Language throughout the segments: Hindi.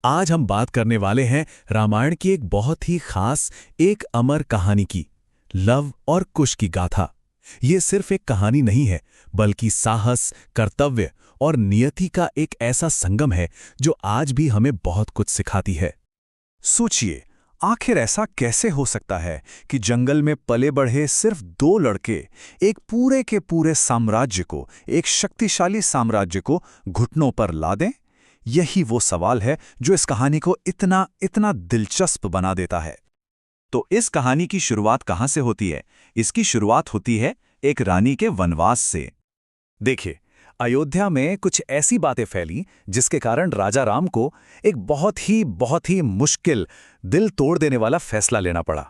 आज हम बात करने वाले हैं रामायण की एक बहुत ही खास, एक अमर कहानी की, लव और कुश की गाथा। ये सिर्फ एक कहानी नहीं है, बल्कि साहस, कर्तव्य और नियति का एक ऐसा संगम है जो आज भी हमें बहुत कुछ सिखाती है। सोचिए, आखिर ऐसा कैसे हो सकता है कि जंगल में पले बढ़े सिर्फ दो लड़के एक पूरे के पूरे साम्राज्य को, एक शक्तिशाली साम्राज्य को घुटनों पर ला दें? यही वो सवाल है जो इस कहानी को इतना इतना दिलचस्प बना देता है। तो इस कहानी की शुरुआत कहाँ से होती है? इसकी शुरुआत होती है एक रानी के वनवास से। देखिए, अयोध्या में कुछ ऐसी बातें फैली जिसके कारण राजा राम को एक बहुत ही मुश्किल, दिल तोड़ देने वाला फैसला लेना पड़ा।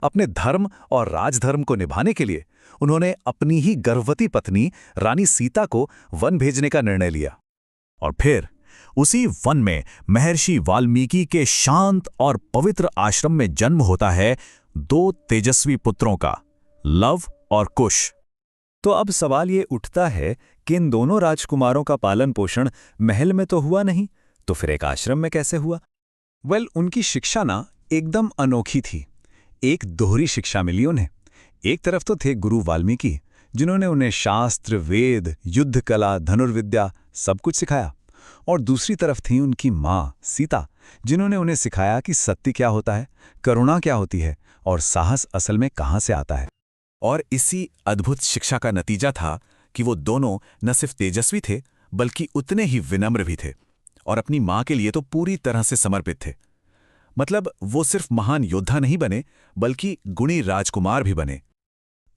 अपने धर्म और राजधर्म को निभाने के लिए उन्होंने अपनी ही गर्भवती पत्नी रानी सीता को वन भेजने का निर्णय लिया। और फिर उसी वन में महर्षि वाल्मीकि के शांत और पवित्र आश्रम में जन्म होता है दो तेजस्वी पुत्रों का, लव और कुश। तो अब सवाल ये उठता है कि इन दोनों राजकुमारों का पालन पोषण महल में तो हुआ नहीं, तो फिर एक आश्रम में कैसे हुआ? उनकी शिक्षा ना एकदम अनोखी थी। एक दोहरी शिक्षा मिली उन्हें। एक तरफ तो थे गुरु वाल्मीकि, जिन्होंने उन्हें शास्त्र, वेद, युद्ध कला, धनुर्विद्या सब कुछ सिखाया। और दूसरी तरफ थी उनकी माँ सीता, जिन्होंने उन्हें सिखाया कि सत्य क्या होता है, करुणा क्या होती है और साहस असल में कहाँ से आता है। और इसी अद्भुत शिक्षा का नतीजा था कि वो दोनों न सिर्फ तेजस्वी थे, बल्कि उतने ही विनम्र भी थे और अपनी माँ के लिए तो पूरी तरह से समर्पित थे। मतलब वो सिर्फ महान योद्धा नहीं बने, बल्कि गुणी राजकुमार भी बने।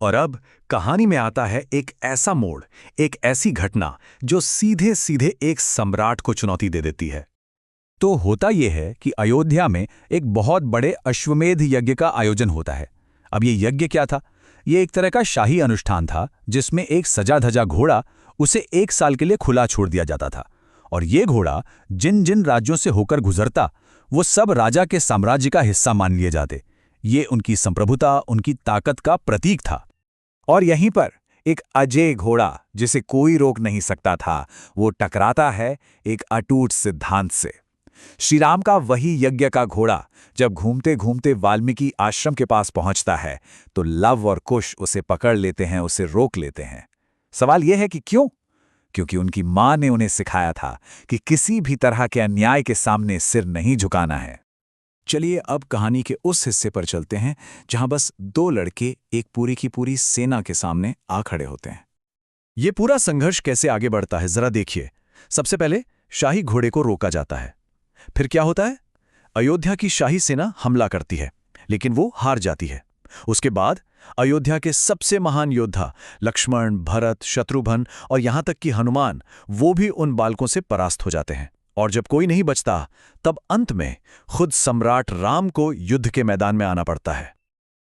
और अब कहानी में आता है एक ऐसा मोड़, एक ऐसी घटना जो सीधे सीधे एक सम्राट को चुनौती दे देती है। तो होता यह है कि अयोध्या में एक बहुत बड़े अश्वमेध यज्ञ का आयोजन होता है। अब ये यज्ञ क्या था? ये एक तरह का शाही अनुष्ठान था जिसमें एक सजा धजा घोड़ा, उसे 1 साल के लिए खुला छोड़ दिया जाता था। और ये घोड़ा जिन जिन राज्यों से होकर गुजरता, वो सब राजा के साम्राज्य का हिस्सा मान लिए जाते। ये उनकी संप्रभुता, उनकी ताकत का प्रतीक था। और यहीं पर एक अजेय घोड़ा, जिसे कोई रोक नहीं सकता था, वो टकराता है एक अटूट सिद्धांत से। श्री राम का वही यज्ञ का घोड़ा जब घूमते घूमते वाल्मीकि आश्रम के पास पहुंचता है, तो लव और कुश उसे पकड़ लेते हैं, उसे रोक लेते हैं। सवाल यह है कि क्यों? क्योंकि उनकी मां ने उन्हें सिखाया था कि किसी भी तरह के अन्याय के सामने सिर नहीं झुकाना है। चलिए अब कहानी के उस हिस्से पर चलते हैं जहां बस दो लड़के एक पूरी की पूरी सेना के सामने आ खड़े होते हैं। ये पूरा संघर्ष कैसे आगे बढ़ता है, जरा देखिए। सबसे पहले शाही घोड़े को रोका जाता है। फिर क्या होता है? अयोध्या की शाही सेना हमला करती है, लेकिन वो हार जाती है। उसके बाद अयोध्या के सबसे महान योद्धा लक्ष्मण, भरत, शत्रुघ्न और यहां तक कि हनुमान, वो भी उन बालकों से परास्त हो जाते हैं। और जब कोई नहीं बचता, तब अंत में खुद सम्राट राम को युद्ध के मैदान में आना पड़ता है।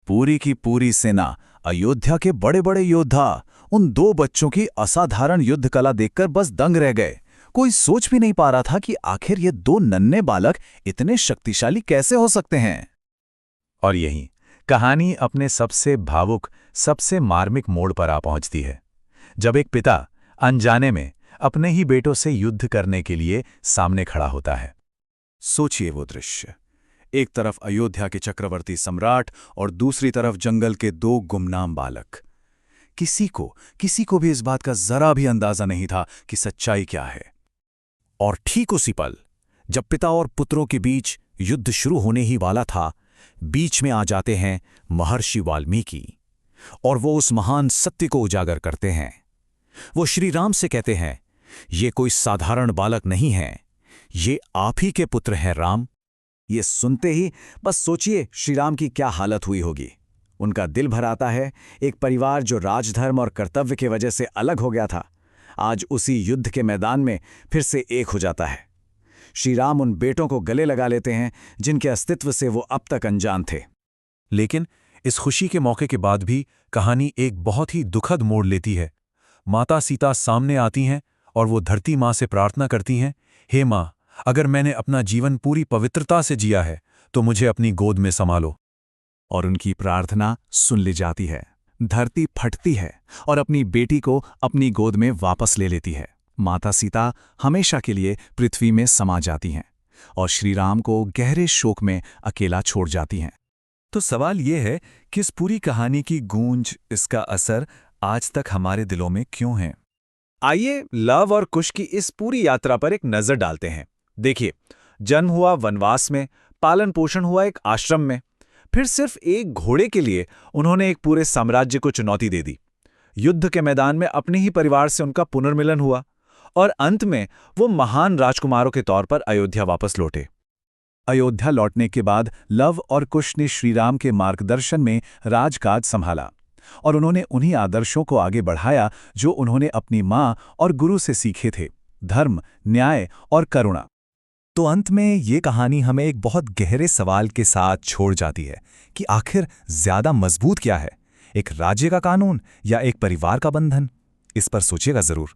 पूरी की पूरी सेना, अयोध्या के बड़े बड़े योद्धा, उन दो बच्चों की असाधारण युद्ध कला देखकर बस दंग रह गए। कोई सोच भी नहीं पा रहा था कि आखिर ये दो नन्हे बालक इतने शक्तिशाली कैसे हो सकते हैं। और यहीं कहानी अपने सबसे भावुक, सबसे मार्मिक मोड़ पर आ पहुंचती है, जब एक पिता अनजाने में अपने ही बेटों से युद्ध करने के लिए सामने खड़ा होता है। सोचिए वो दृश्य। एक तरफ अयोध्या के चक्रवर्ती सम्राट और दूसरी तरफ जंगल के दो गुमनाम बालक। किसी को भी इस बात का जरा भी अंदाजा नहीं था कि सच्चाई क्या है। और ठीक उसी पल, जब पिता और पुत्रों के बीच युद्ध शुरू होने ही वाला था, बीच में आ जाते हैं महर्षि वाल्मीकि और वो उस महान सत्य को उजागर करते हैं। वो श्री राम से कहते हैं, ये कोई साधारण बालक नहीं है, ये आप ही के पुत्र हैं राम। ये सुनते ही बस सोचिए श्री राम की क्या हालत हुई होगी। उनका दिल भर आता है। एक परिवार जो राजधर्म और कर्तव्य की वजह से अलग हो गया था, आज उसी युद्ध के मैदान में फिर से एक हो जाता है। श्री राम उन बेटों को गले लगा लेते हैं जिनके अस्तित्व से वो अब तक अनजान थे। लेकिन इस खुशी के मौके के बाद भी कहानी एक बहुत ही दुखद मोड़ लेती है। माता सीता सामने आती हैं और वो धरती माँ से प्रार्थना करती हैं, हे माँ, अगर मैंने अपना जीवन पूरी पवित्रता से जिया है तो मुझे अपनी गोद में संभालो। और उनकी प्रार्थना सुन ली जाती है। धरती फटती है और अपनी बेटी को अपनी गोद में वापस ले लेती है। माता सीता हमेशा के लिए पृथ्वी में समा जाती हैं। और श्री राम को गहरे शोक में अकेला छोड़ जाती हैं। तो सवाल ये है कि इस पूरी कहानी की गूंज, इसका असर आज तक हमारे दिलों में क्यों है? आइए लव और कुश की इस पूरी यात्रा पर एक नजर डालते हैं। देखिए, जन्म हुआ वनवास में, पालन पोषण हुआ एक आश्रम में, फिर सिर्फ एक घोड़े के लिए उन्होंने एक पूरे साम्राज्य को चुनौती दे दी। युद्ध के मैदान में अपने ही परिवार से उनका पुनर्मिलन हुआ और अंत में वो महान राजकुमारों के तौर पर अयोध्या वापस लौटे। अयोध्या लौटने के बाद लव और कुश ने श्रीराम के मार्गदर्शन में राजकाज संभाला और उन्होंने उन्हीं आदर्शों को आगे बढ़ाया जो उन्होंने अपनी मां और गुरु से सीखे थे, धर्म, न्याय और करुणा। तो अंत में ये कहानी हमें एक बहुत गहरे सवाल के साथ छोड़ जाती है कि आखिर ज्यादा मजबूत क्या है, एक राज्य का कानून या एक परिवार का बंधन? इस पर सोचिएगा जरूर।